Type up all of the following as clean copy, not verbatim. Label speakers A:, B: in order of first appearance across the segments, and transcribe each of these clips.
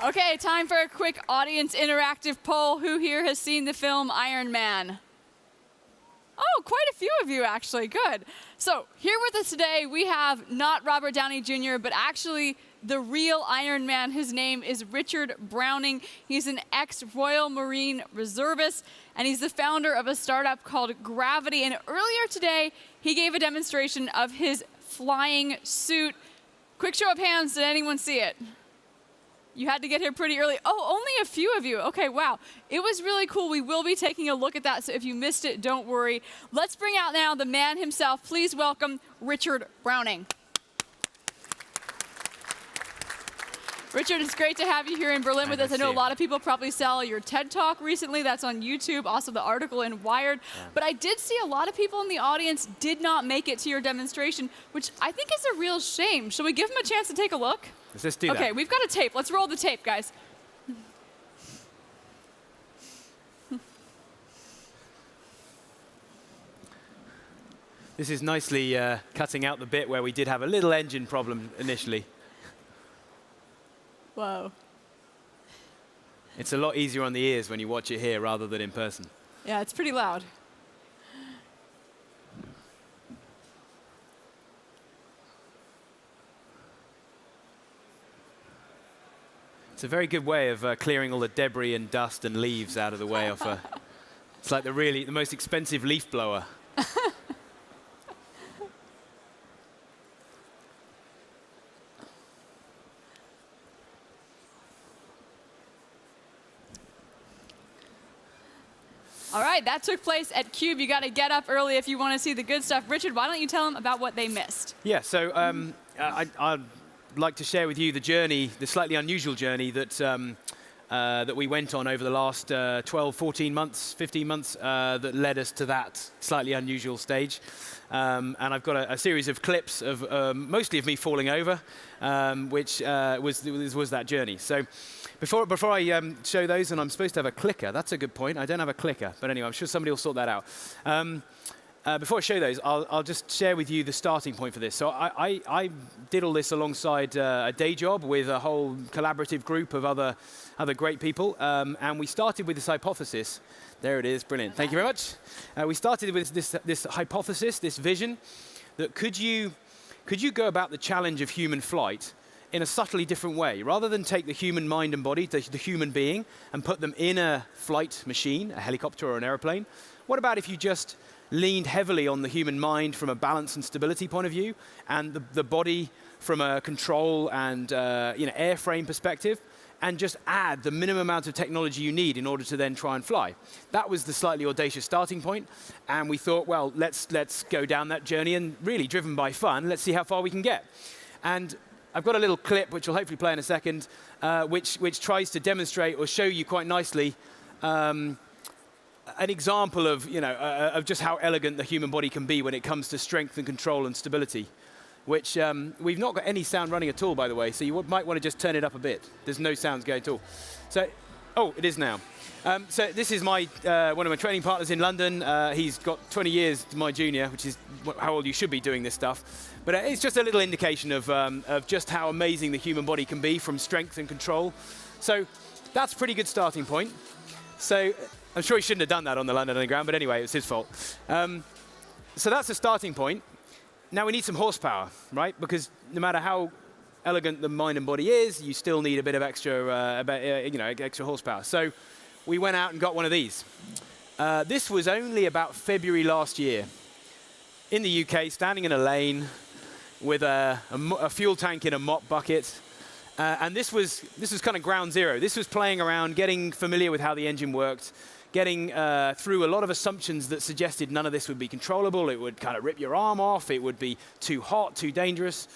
A: Okay, time for a quick audience interactive poll. Who here has seen the film Iron Man? Oh, quite a few of you, actually. Good. So here with us today, we have not Robert Downey Jr., but actually the real Iron Man. His name is Richard Browning. He's an ex-Royal Marine reservist, and he's the founder of a startup called Gravity. And earlier today, he gave a demonstration of his flying suit. Quick show of hands, did anyone see it? You had to get here pretty early. Oh, only a few of you. Okay, wow. It was really cool. We will be taking a look at that, so if you missed it, don't worry. Let's bring out now the man himself. Please welcome Richard Browning. Richard, it's great to have you here in Berlin with us. I know a lot of people probably saw your TED Talk recently. That's on YouTube, also the article in Wired. Yeah. But I did see a lot of people in the audience did not make it to your demonstration, which I think is a real shame. Shall we give them a chance to take a look?
B: Let's just do that.
A: Okay, we've got a tape. Let's roll the tape, guys.
B: This is nicely cutting out the bit where we did have a little engine problem initially.
A: Whoa.
B: It's a lot easier on the ears when you watch it here rather than in person.
A: Yeah, it's pretty loud.
B: It's a very good way of clearing all the debris and dust and leaves out of the way. It's like the most expensive leaf blower.
A: All right, that took place at CUBE. You got to get up early if you want to see the good stuff. Richard, why don't you tell them about what they missed?
B: Yeah, so I'd like to share with you the journey, the slightly unusual journey that we went on over the last 12, 14 months, 15 months that led us to that slightly unusual stage. And I've got a series of clips of mostly of me falling over, which was that journey. So before I show those, and I'm supposed to have a clicker. That's a good point. I don't have a clicker. But anyway, I'm sure somebody will sort that out. Before I show those, I'll just share with you the starting point for this. So I did all this alongside a day job with a whole collaborative group of other great people. And we started with this hypothesis. There it is. Brilliant. Thank you very much. We started with this hypothesis, this vision, that could you go about the challenge of human flight in a subtly different way? Rather than take the human mind and body, the human being, and put them in a flight machine, a helicopter or an airplane, what about if you just leaned heavily on the human mind from a balance and stability point of view, and the body from a control and airframe perspective, and just add the minimum amount of technology you need in order to then try and fly? That was the slightly audacious starting point, and we thought, well, let's go down that journey, and really driven by fun, let's see how far we can get. And I've got a little clip, which I'll hopefully play in a second, which tries to demonstrate or show you quite nicely an example of just how elegant the human body can be when it comes to strength and control and stability, which we've not got any sound running at all, by the way, so you might want to just turn it up a bit. There's no sounds going at all. So, oh, it is now. So this is one of my training partners in London. He's got 20 years to my junior, which is how old you should be doing this stuff. But it's just a little indication of just how amazing the human body can be from strength and control. So that's a pretty good starting point. So I'm sure he shouldn't have done that on the London Underground, but anyway, it was his fault. So that's the starting point. Now we need some horsepower, right? Because no matter how elegant the mind and body is, you still need a bit of extra, extra horsepower. So we went out and got one of these. This was only about February last year in the UK, standing in a lane with a fuel tank in a mop bucket. And this was kind of ground zero. This was playing around, getting familiar with how the engine worked, getting through a lot of assumptions that suggested none of this would be controllable. It would kind of rip your arm off. It would be too hot, too dangerous.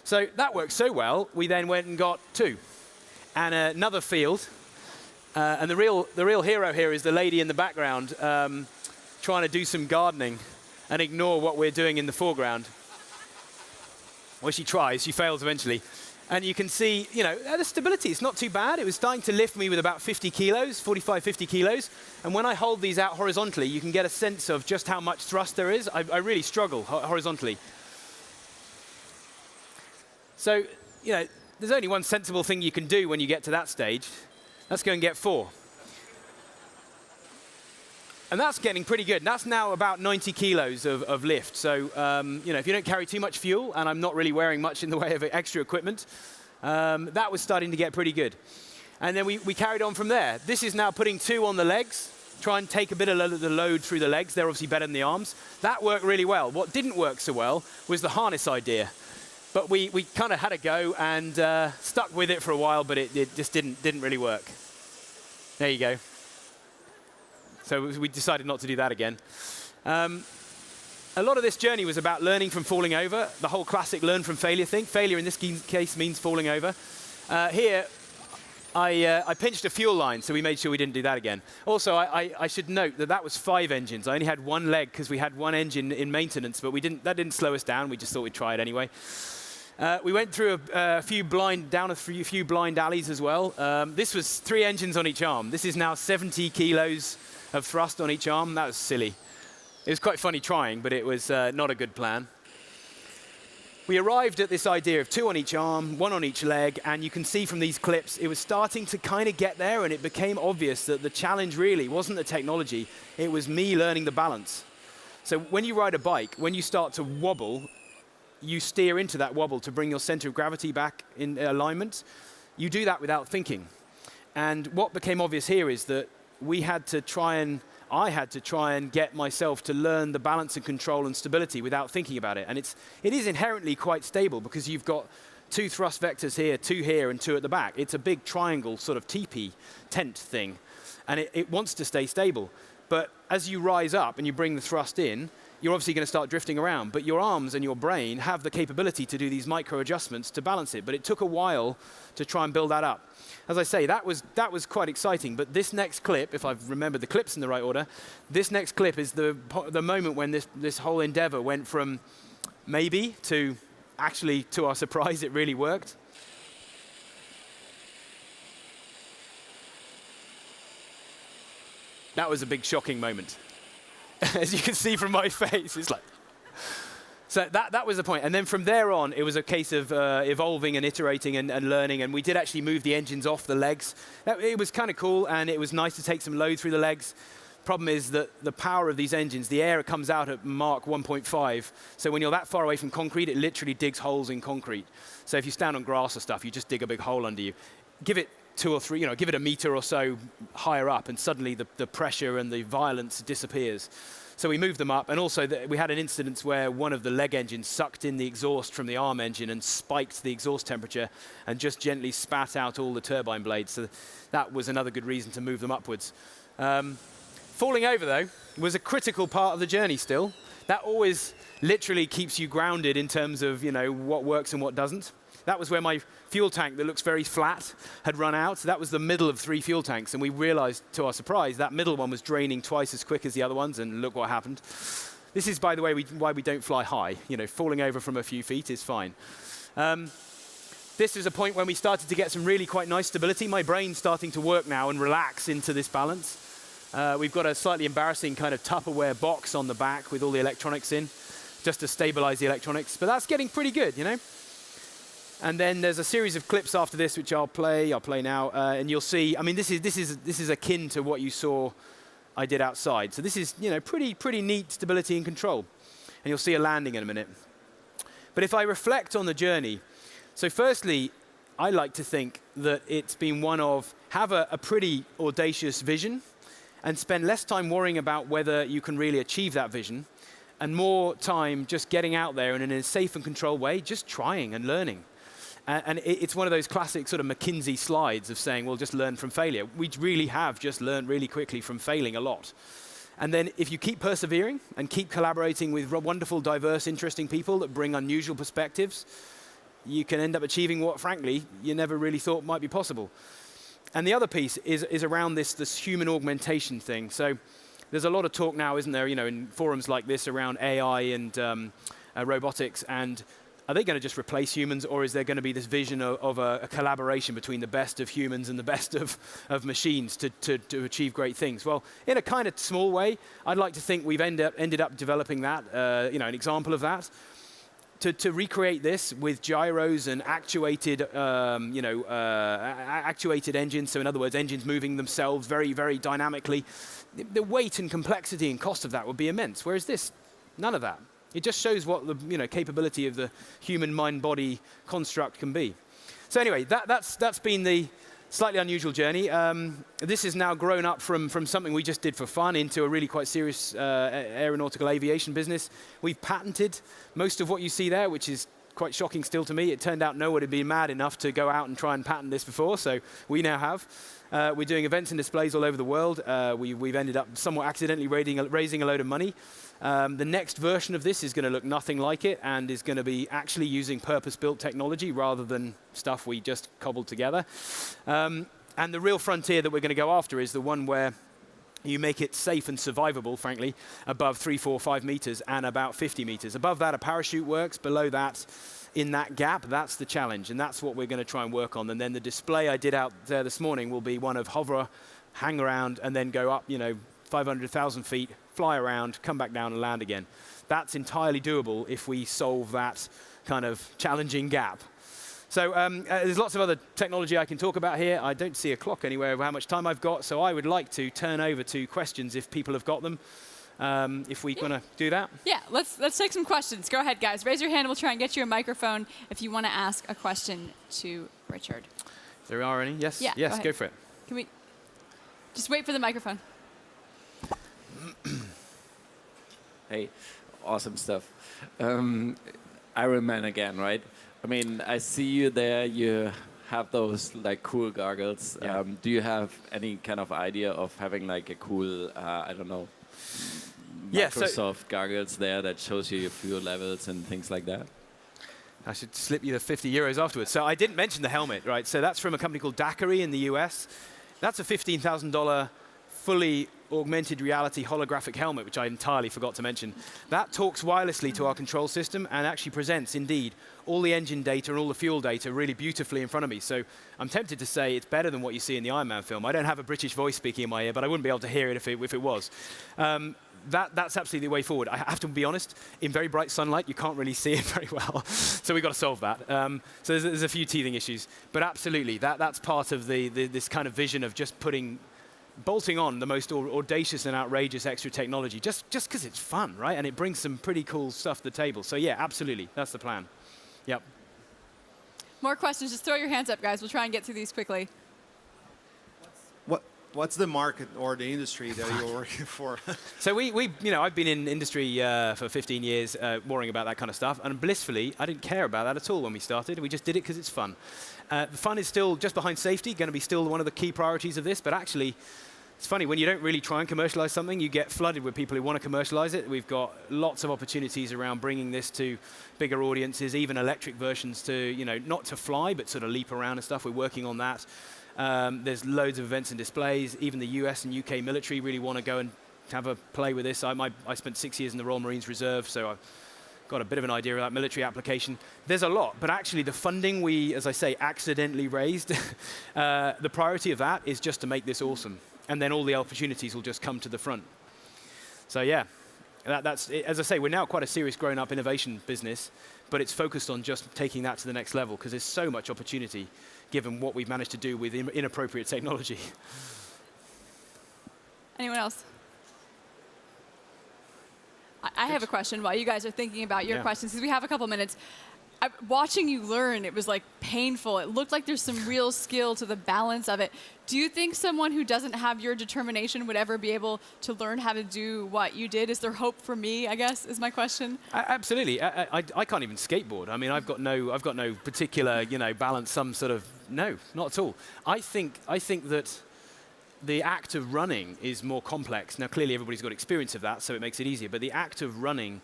B: So that worked so well, we then went and got two. And another field. And the real hero here is the lady in the background trying to do some gardening and ignore what we're doing in the foreground. Well, she tries. She fails eventually. And you can see, the stability, it's not too bad. It was starting to lift me with about 50 kilos, 45, 50 kilos. And when I hold these out horizontally, you can get a sense of just how much thrust there is. I really struggle horizontally. So, there's only one sensible thing you can do when you get to that stage. Let's go and get 4. And that's getting pretty good. And that's now about 90 kilos of lift. So, you know, if you don't carry too much fuel, and I'm not really wearing much in the way of extra equipment, that was starting to get pretty good. And then we carried on from there. This is now putting 2 on the legs, try and take a bit of the load through the legs. They're obviously better than the arms. That worked really well. What didn't work so well was the harness idea. But we kind of had a go and stuck with it for a while, but it just didn't really work. There you go. So we decided not to do that again. A lot of this journey was about learning from falling over, the whole classic learn from failure thing. Failure in this case means falling over. Here, I pinched a fuel line, so we made sure we didn't do that again. Also, I should note that that was 5 engines. I only had 1 leg because we had 1 engine in maintenance, but that didn't slow us down. We just thought we'd try it anyway. We went through down a few blind alleys as well. This was 3 engines on each arm. This is now 70 kilos of thrust on each arm. That was silly. It was quite funny trying, but it was not a good plan. We arrived at this idea of 2 on each arm, 1 on each leg, and you can see from these clips, it was starting to kind of get there, and it became obvious that the challenge really wasn't the technology, it was me learning the balance. So when you ride a bike, when you start to wobble, you steer into that wobble to bring your center of gravity back in alignment. You do that without thinking. And what became obvious here is that I had to try and get myself to learn the balance and control and stability without thinking about it. And it is inherently quite stable because you've got 2 thrust vectors here, 2 here, and 2 at the back. It's a big triangle sort of teepee tent thing. And it wants to stay stable. But as you rise up and you bring the thrust in, you're obviously going to start drifting around. But your arms and your brain have the capability to do these micro adjustments to balance it. But it took a while to try and build that up. As I say, that was quite exciting. But this next clip, if I've remembered the clips in the right order, this next clip is the moment when this whole endeavor went from maybe to actually, to our surprise, it really worked. That was a big shocking moment. As you can see from my face, it's like... So that was the point. And then from there on, it was a case of evolving and iterating and learning. And we did actually move the engines off the legs. It was kind of cool, and it was nice to take some load through the legs. Problem is that the power of these engines, the air comes out at Mach 1.5. So when you're that far away from concrete, it literally digs holes in concrete. So if you stand on grass or stuff, you just dig a big hole under you. Give it 2 or 3, give it a meter or so higher up, and suddenly the pressure and the violence disappears. So we moved them up, and also we had an incident where one of the leg engines sucked in the exhaust from the arm engine and spiked the exhaust temperature and just gently spat out all the turbine blades. So that was another good reason to move them upwards. Falling over, though, was a critical part of the journey still. That always literally keeps you grounded in terms of what works and what doesn't. That was where my fuel tank that looks very flat had run out. So that was the middle of 3 fuel tanks. And we realized, to our surprise, that middle one was draining twice as quick as the other ones. And look what happened. This is, by the way, why we don't fly high. Falling over from a few feet is fine. This is a point when we started to get some really quite nice stability. My brain's starting to work now and relax into this balance. We've got a slightly embarrassing kind of Tupperware box on the back with all the electronics in, just to stabilize the electronics. But that's getting pretty good, And then there's a series of clips after this, which I'll play now, and you'll see. I mean, this is akin to what you saw I did outside. So this is, pretty neat stability and control, and you'll see a landing in a minute. But if I reflect on the journey, so firstly, I like to think that it's been one of have a pretty audacious vision, and spend less time worrying about whether you can really achieve that vision, and more time just getting out there and in a safe and controlled way, just trying and learning. And it's one of those classic sort of McKinsey slides of saying, well, just learn from failure. We really have just learned really quickly from failing a lot. And then if you keep persevering and keep collaborating with wonderful, diverse, interesting people that bring unusual perspectives, you can end up achieving what, frankly, you never really thought might be possible. And the other piece is around this human augmentation thing. So there's a lot of talk now, isn't there, in forums like this around AI and robotics, and are they going to just replace humans, or is there going to be this vision of a collaboration between the best of humans and the best of machines to achieve great things? Well, in a kind of small way, I'd like to think we've ended up developing that, an example of that. to recreate this with gyros and actuated, actuated engines, so in other words, engines moving themselves very, very dynamically, the weight and complexity and cost of that would be immense. Whereas this, none of that. It just shows what the capability of the human mind-body construct can be. So anyway, that's been the slightly unusual journey. This has now grown up from something we just did for fun into a really quite serious aeronautical aviation business. We've patented most of what you see there, which is quite shocking still to me. It turned out no one had been mad enough to go out and try and patent this before, so we now have. We're doing events and displays all over the world. We've ended up somewhat accidentally raising a load of money. The next version of this is going to look nothing like it and is going to be actually using purpose-built technology rather than stuff we just cobbled together. And the real frontier that we're going to go after is the one where you make it safe and survivable, frankly, above 3, 4, 5 meters and about 50 meters. Above that, a parachute works. Below that, in that gap, that's the challenge. And that's what we're going to try and work on. And then the display I did out there this morning will be one of hover, hang around, and then go up, 500,000 feet, fly around, come back down and land again. That's entirely doable if we solve that kind of challenging gap. So there's lots of other technology I can talk about here. I don't see a clock anywhere of how much time I've got, so I would like to turn over to questions if people have got them. If we want to do that.
A: Yeah, let's take some questions. Go ahead, guys. Raise your hand. We'll try and get you a microphone if you want to ask a question to Richard.
B: If there are any, yes?
A: Yeah,
B: yes, go for it.
A: Can we just wait for the microphone?
C: Hey, awesome stuff. Iron Man again, right? I mean, I see you there. You have those like cool goggles.
B: Yeah.
C: Do you have any kind of idea of having like a cool, I don't know,
B: Yeah,
C: Microsoft goggles there that shows you your fuel levels and things like that?
B: I should slip you the 50 euros afterwards. So I didn't mention the helmet, right? So that's from a company called Daiquiri in the US. That's a $15,000 fully augmented reality holographic helmet, which I entirely forgot to mention. That talks wirelessly to our control system and actually presents, indeed, all the engine data and all the fuel data really beautifully in front of me. So I'm tempted to say it's better than what you see in the Iron Man film. I don't have a British voice speaking in my ear, but I wouldn't be able to hear it if it was. That's absolutely the way forward. I have to be honest, in very bright sunlight, you can't really see it very well. So we've got to solve that. So there's a few teething issues. But absolutely, that's part of this kind of vision of just bolting on the most audacious and outrageous extra technology, just because it's fun, right? And it brings some pretty cool stuff to the table. So yeah, absolutely, that's the plan. Yep.
D: More questions? Just throw your hands up, guys. We'll try and get through these quickly.
E: What's the market or the industry that you're working for?
B: So I've been in industry for 15 years, worrying about that kind of stuff, and blissfully, I didn't care about that at all when we started. We just did it because it's fun. The fun is still just behind safety, going to be still one of the key priorities of this, but actually, it's funny, when you don't really try and commercialize something, you get flooded with people who want to commercialize it. We've got lots of opportunities around bringing this to bigger audiences, even electric versions to, not to fly, but sort of leap around and stuff. We're working on that. There's loads of events and displays. Even the US and UK military really want to go and have a play with this. I spent 6 years in the Royal Marines Reserve, so I've got a bit of an idea of that military application. There's a lot, but actually the funding we, as I say, accidentally raised, the priority of that is just to make this awesome. And then all the opportunities will just come to the front. So yeah, that's as I say, we're now quite a serious grown-up innovation business, but it's focused on just taking that to the next level because there's so much opportunity given what we've managed to do with inappropriate technology.
D: Anyone else? I have a question while you guys are thinking about your questions, because we have a couple minutes. Watching you learn, it was like painful. It looked like there's some real skill to the balance of it. Do you think someone who doesn't have your determination would ever be able to learn how to do what you did? Is there hope for me, I guess, is my question?
B: Absolutely. I can't even skateboard. I mean, I've got no particular, balance, some sort of, no, not at all. I think that the act of running is more complex. Now, clearly everybody's got experience of that, so it makes it easier. But the act of running,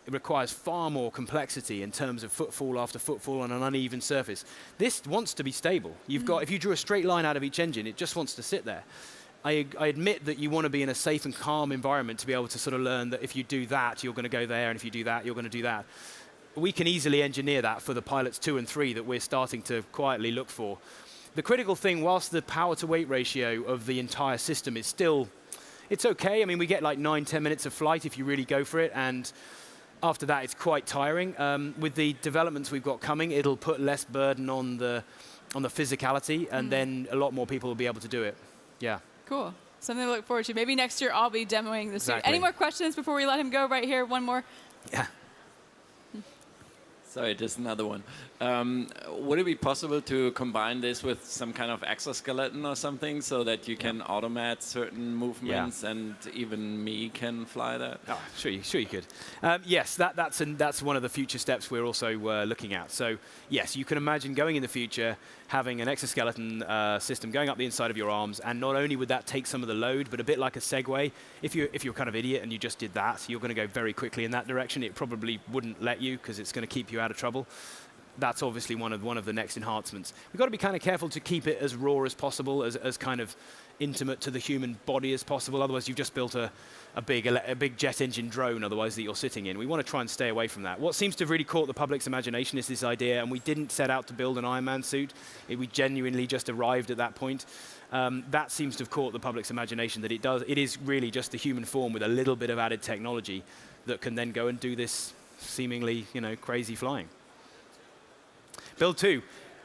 B: it requires far more complexity in terms of footfall after footfall on an uneven surface. This wants to be stable. If you drew a straight line out of each engine, it just wants to sit there. I admit that you want to be in a safe and calm environment to be able to sort of learn that if you do that, you're going to go there, and if you do that, you're going to do that. We can easily engineer that for the pilots 2 and 3 that we're starting to quietly look for. The critical thing, whilst the power-to-weight ratio of the entire system is still, it's okay. I mean, we get like 9-10 minutes of flight if you really go for it, and after that, it's quite tiring. With the developments we've got coming, it'll put less burden on the physicality, and then a lot more people will be able to do it. Yeah.
D: Cool. Something to look forward to. Maybe next year I'll be demoing the suit.
B: Exactly.
D: Any more questions before we let him go? Right here, one more.
B: Yeah.
C: Sorry, just another one. Would it be possible to combine this with some kind of exoskeleton or something so that you can automate certain movements and even me can fly that?
B: Oh, sure you could. Yes, that's one of the future steps we're also looking at. So yes, you can imagine going in the future having an exoskeleton system going up the inside of your arms, and not only would that take some of the load, but a bit like a Segway, if you're kind of idiot and you just did that, you're going to go very quickly in that direction. It probably wouldn't let you because it's going to keep you out of trouble. That's obviously one of the next enhancements. We've got to be kind of careful to keep it as raw as possible, as kind of intimate to the human body as possible. Otherwise, you've just built a big jet engine drone, otherwise, that you're sitting in. We want to try and stay away from that. What seems to have really caught the public's imagination is this idea, and we didn't set out to build an Iron Man suit. We genuinely just arrived at that point. That seems to have caught the public's imagination, that it is really just the human form with a little bit of added technology that can then go and do this seemingly, crazy flying. Build 2.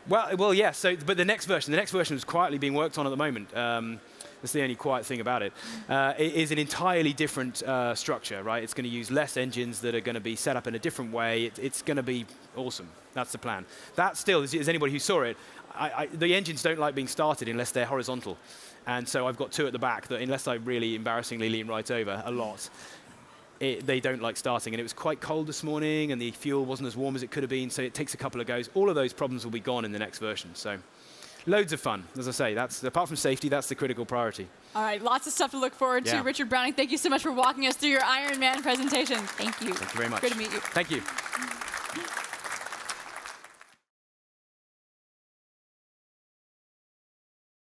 B: Well, yeah. So, but the next version is quietly being worked on at the moment. That's the only quiet thing about it. It is an entirely different structure, right? It's going to use less engines that are going to be set up in a different way. It's going to be awesome. That's the plan. That still, as anybody who saw it, the engines don't like being started unless they're horizontal. And so I've got 2 at the back that, unless I really embarrassingly lean right over a lot, they don't like starting. And it was quite cold this morning, and the fuel wasn't as warm as it could have been, so it takes a couple of goes. All of those problems will be gone in the next version. So loads of fun. As I say, apart from safety, that's the critical priority.
D: All right, lots of stuff to look forward to. Richard Browning, thank you so much for walking us through your Iron Man presentation. Thank you.
B: Thank you very much.
D: Great to meet you.
B: Thank you.